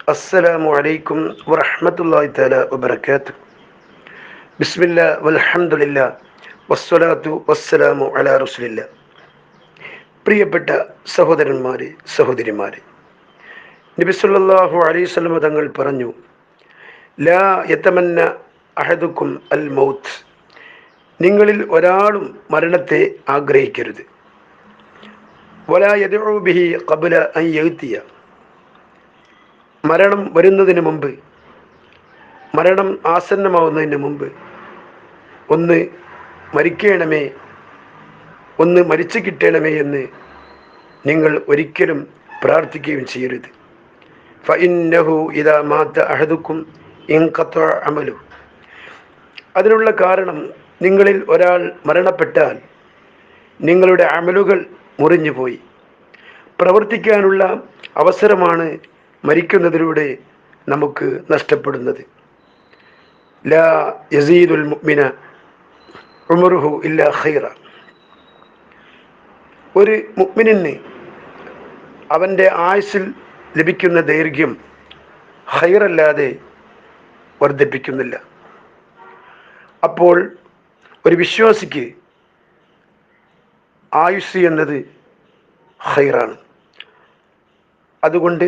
السلام عليكم ورحمة الله تعالى وبركاته. بسم الله والحمد لله والصلاة والسلام على رسول الله. പ്രിയപ്പെട്ട സഹോദരന്മാരെ, സഹോദരിമാരെ, നബി സല്ലല്ലാഹു അലൈഹി വസല്ലം തങ്ങൾ പറഞ്ഞു, ലാ യതമന്ന അഹദുക്കും അൽ മൗത്ത്, നിങ്ങളിൽ ഒരാളും മരണത്തെ ആഗ്രഹിക്കരുത്. വലാ യദ്ഉ ബിഹി ഖബ്ല അൻ യഅതിയ, മരണം വരുന്നതിന് മുമ്പ്, മരണം ആസന്നമാവുന്നതിന് മുമ്പ് ഒന്ന് മരിക്കണമേ, ഒന്ന് മരിച്ചു കിട്ടണമേ എന്ന് നിങ്ങൾ ഒരിക്കലും പ്രാർത്ഥിക്കുകയും ചെയ്യരുത്. ഫഇന്നഹു ഇദാ മാത അഹദുക്കും ഇൻഖതഅ അമലു, അതിനുള്ള കാരണം നിങ്ങളിൽ ഒരാൾ മരണപ്പെട്ടാൽ നിങ്ങളുടെ അമലുകൾ മുറിഞ്ഞുപോയി. പ്രവർത്തിക്കാനുള്ള അവസരമാണ് മരിക്കുന്നതിലൂടെ നമുക്ക് നഷ്ടപ്പെടുന്നത്. ലാ യസീദുൽ മുഅ്മിന ഉമറുഹു ഇല്ലാ ഖൈറ, ഒരു മുഅ്മിനിന് അവൻ്റെ ആയുസ്സിൽ ലഭിക്കുന്ന ദൈർഘ്യം ഖൈറല്ലാതെ വർദ്ധിപ്പിക്കുന്നില്ല. അപ്പോൾ ഒരു വിശ്വാസിക്ക് ആയുസ് എന്നത് ഖൈറാണ്. അതുകൊണ്ട്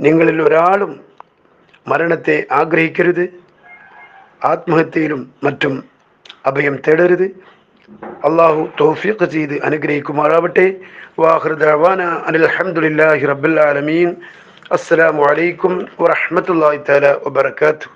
നിങ്ങളിൽ ഒരാളും മരണത്തെ ആഗ്രഹിക്കരുത്, ആത്മഹത്യയിലും മറ്റും അഭയം തേടരുത്. അള്ളാഹു തൗഫീഖ് ചെയ്ത് അനുഗ്രഹിക്കുമാറാവട്ടെ. വാഖിറു ദഅവാനാ അനിൽ ഹംദുലില്ലാഹി റബ്ബിൽ ആലമീൻ. അസ്സലാമു അലൈക്കും വറഹ്മത്തുള്ളാഹി തആല വബറകാതുഹു.